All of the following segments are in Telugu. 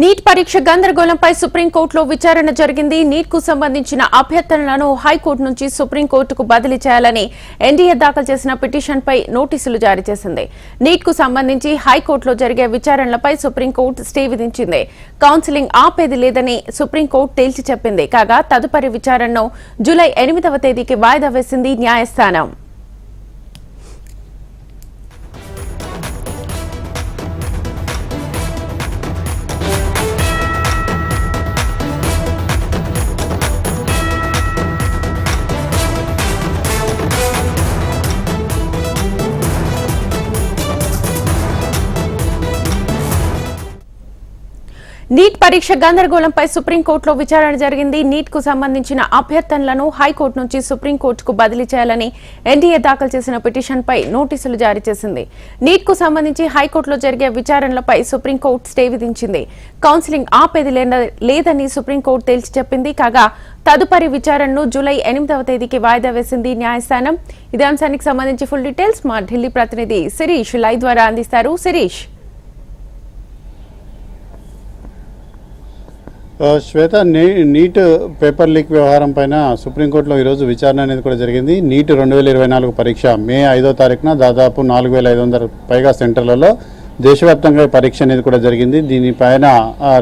నీట్ పరీక్ష గందరగోళంపై సుప్రీంకోర్టులో విచారణ జరిగింది. నీట్ కు సంబంధించిన అభ్యర్థనలను హైకోర్టు నుంచి సుప్రీంకోర్టుకు బదిలీ చేయాలని ఎన్డీఏ దాఖలు చేసిన పిటిషన్పై నోటీసులు జారీ చేసింది. నీట్ కు సంబంధించి హైకోర్టులో జరిగే విచారణలపై సుప్రీంకోర్టు స్టే విధించింది. కౌన్సిలింగ్ ఆపేది లేదని సుప్రీంకోర్టు తేల్చి చెప్పింది. కాగా తదుపరి విచారణను జూలై 8వ తేదీకి వాయిదా వేసింది న్యాయస్థానం. నీట్ పరీక్ష గందరగోళంపై సుప్రీంకోర్టులో విచారణ జరిగింది. నీట్ కు సంబంధించిన అభ్యర్థనలను హైకోర్టు నుంచి సుప్రీంకోర్టుకు బదిలీ చేయాలని ఎన్డీఏ దాఖలు చేసిన పిటిషన్పై నోటీసులు జారీ చేసింది. నీట్ కు సంబంధించి హైకోర్టులో జరిగే విచారణలపై సుప్రీంకోర్టు స్టే విధించింది. కౌన్సిలింగ్ ఆపేది లేదని సుప్రీంకోర్టు తేల్చి చెప్పింది. కాగా తదుపరి విచారణను జూలై 8వ తేదీకి వాయిదా వేసింది న్యాయస్థానం. ఇదే అంశానికి సంబంధించి ఫుల్ డీటెయిల్స్ మా ఢిల్లీ ప్రతినిధి శిరీష్ లైవ్ ద్వారా అందిస్తారు. శిరీష్, శ్వేత, నీట్ పేపర్ లీక్ వ్యవహారం పైన సుప్రీంకోర్టులో ఈరోజు విచారణ అనేది కూడా జరిగింది. నీట్ 2024 పరీక్ష మే 5వ తారీఖున దాదాపు 4500 పైగా సెంటర్లలో దేశవ్యాప్తంగా పరీక్ష అనేది కూడా జరిగింది. దీనిపైన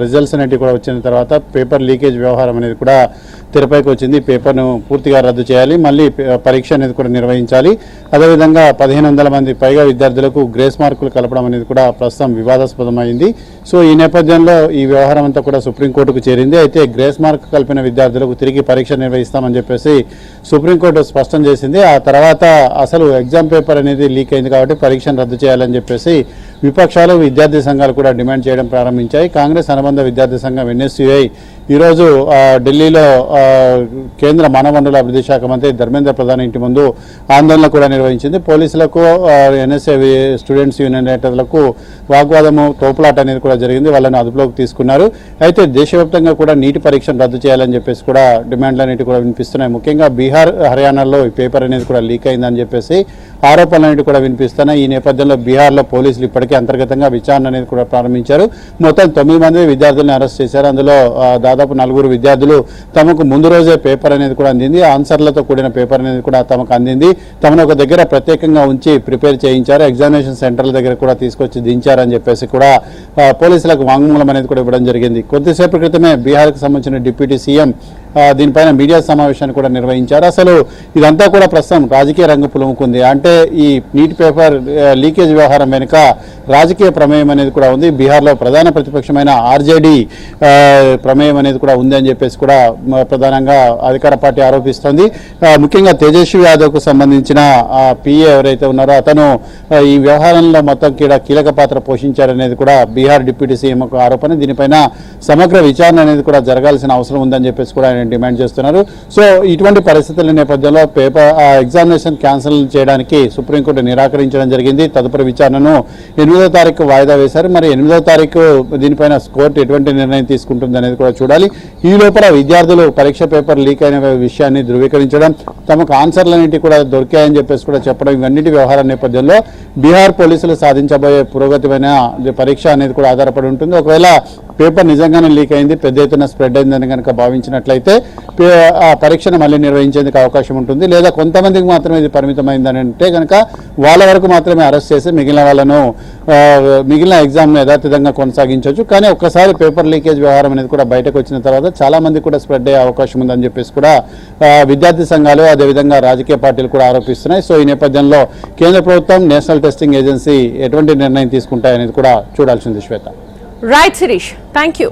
రిజల్ట్స్ అనేవి కూడా వచ్చిన తర్వాత పేపర్ లీకేజ్ వ్యవహారం అనేది కూడా తెరపైకి వచ్చింది. పేపర్ను పూర్తిగా రద్దు చేయాలి, మళ్ళీ పరీక్ష అనేది కూడా నిర్వహించాలి. అదేవిధంగా 1500 మంది పైగా విద్యార్థులకు గ్రేస్ మార్కులు కలపడం అనేది కూడా ప్రస్తుతం వివాదాస్పదమైంది. సో ఈ నేపథ్యంలో ఈ వ్యవహారం అంతా కూడా సుప్రీంకోర్టుకు చేరింది. అయితే గ్రేస్ మార్క్ కలిపిన విద్యార్థులకు తిరిగి పరీక్ష నిర్వహిస్తామని చెప్పేసి సుప్రీంకోర్టు స్పష్టం చేసింది. ఆ తర్వాత అసలు ఎగ్జామ్ పేపర్ అనేది లీక్ అయింది కాబట్టి పరీక్షను రద్దు చేయాలని చెప్పేసి విపక్షాలు, విద్యార్థి సంఘాలు కూడా డిమాండ్ చేయడం ప్రారంభించాయి. కాంగ్రెస్ అనుబంధ విద్యార్థి సంఘం ఎన్ఎస్యుఐ ఈరోజు ఢిల్లీలో కేంద్ర మానవ వనరుల అభివృద్ధి శాఖ మంత్రి ధర్మేంద్ర ప్రధాన్ ఇంటి ముందు ఆందోళన కూడా నిర్వహించింది. పోలీసులకు, ఎన్ఎస్ఏ స్టూడెంట్స్ యూనియన్ నేతలకు వాగ్వాదము, తోపులాట అనేది కూడా జరిగింది. వాళ్ళని అదుపులోకి తీసుకున్నారు. అయితే దేశవ్యాప్తంగా కూడా నీటి పరీక్షను రద్దు చేయాలని చెప్పేసి కూడా డిమాండ్లు అనేవి కూడా వినిపిస్తున్నాయి. ముఖ్యంగా బీహార్, హర్యానాలో ఈ పేపర్ అనేది కూడా లీక్ అయిందని చెప్పేసి ఆరోపణలు అనేవి కూడా వినిపిస్తున్నాయి. ఈ నేపథ్యంలో బీహార్లో పోలీసులు ఇప్పటికే అంతర్గతంగా విచారణ అనేది కూడా ప్రారంభించారు. మొత్తం 9 మంది విద్యార్థులను అరెస్ట్ చేశారు. అందులో దాదాపు 4 విద్యార్థులు తమకు ముందు రోజే పేపర్ అనేది కూడా అందింది, ఆన్సర్లతో కూడిన పేపర్ అనేది కూడా తమకు అందింది. తమను ఒక దగ్గర ప్రత్యేకంగా ఉంచి ప్రిపేర్ చేయించారు, ఎగ్జామినేషన్ సెంటర్ల దగ్గర కూడా తీసుకొచ్చి దించారని చెప్పేసి కూడా పోలీసులకు వాంగ్మూలం అనేది కూడా ఇవ్వడం జరిగింది. కొద్దిసేపు క్రితమే బీహార్కి సంబంధించిన డిప్యూటీ సీఎం దీనిపైన మీడియా సమావేశాన్ని కూడా నిర్వహించారు. అసలు ఇదంతా కూడా ప్రస్తుతం రాజకీయ రంగు పులుముకుంది. అంటే ఈ నీట్ పేపర్ లీకేజ్ వ్యవహారం వెనుక రాజకీయ ప్రమేయం అనేది కూడా ఉంది. బీహార్లో ప్రధాన ప్రతిపక్షమైన ఆర్జేడీ ప్రమేయం అనేది కూడా ఉంది అని చెప్పేసి కూడా ప్రధానంగా అధికార పార్టీ ఆరోపిస్తోంది. ముఖ్యంగా తేజస్వి యాదవ్కు సంబంధించిన పిఏ ఎవరైతే ఉన్నారో అతను ఈ వ్యవహారంలో మొత్తం కీలక పాత్ర పోషించారనేది కూడా బీహార్ డిప్యూటీ సీఎం ఆరోపణ. దీనిపైన సమగ్ర విచారణ అనేది కూడా జరగాల్సిన అవసరం ఉందని చెప్పేసి కూడా ఆయన డిమాండ్ చేస్తున్నారు. సో ఇటువంటి పరిస్థితుల నేపథ్యంలో పేపర్ ఎగ్జామినేషన్ క్యాన్సిల్ చేయడానికి సుప్రీంకోర్టు నిరాకరించడం జరిగింది. తదుపరి విచారణను 8వ తారీఖు వాయిదా వేశారు. మరి 8వ తారీఖు దీనిపైన కోర్టు ఎటువంటి నిర్ణయం తీసుకుంటుంది అనేది కూడా చూడాలి. ఈ లోపల విద్యార్థులు పరీక్ష పేపర్ లీక్ అయిన విషయాన్ని ధృవీకరించడం, తమకు ఆన్సర్లన్నింటి కూడా దొరికాయని చెప్పేసి కూడా చెప్పడం, ఇవన్నిటి వ్యవహారం నేపథ్యంలో బీహార్ పోలీసులు సాధించబోయే పురోగతిమైన పరీక్ష అనేది కూడా ఆధారపడి ఉంటుంది. ఒకవేళ పేపర్ నిజంగానే లీక్ అయింది, పెద్ద ఎత్తున స్ప్రెడ్ అయిందని కనుక భావించినట్లయితే ఆ పరీక్షను మళ్ళీ నిర్వహించేందుకు అవకాశం ఉంటుంది. లేదా కొంతమందికి మాత్రమే ఇది పరిమితమైందని అంటే కనుక వాళ్ళ వరకు మాత్రమే అరెస్ట్ చేసి మిగిలిన ఎగ్జామ్ను యథాతథంగా కొనసాగించవచ్చు. కానీ ఒక్కసారి పేపర్ లీకేజ్ వ్యవహారం అనేది కూడా బయటకు వచ్చిన తర్వాత చాలా మంది కూడా స్ప్రెడ్ అయ్యే అవకాశం ఉందని చెప్పేసి కూడా విద్యార్థి సంఘాలు, అదేవిధంగా రాజకీయ పార్టీలు కూడా ఆరోపిస్తున్నాయి. సో ఈ నేపథ్యంలో కేంద్ర ప్రభుత్వం, నేషనల్ టెస్టింగ్ ఏజెన్సీ ఎటువంటి నిర్ణయం తీసుకుంటాయనేది కూడా చూడాల్సింది. Shweta. Right Shirish, thank you.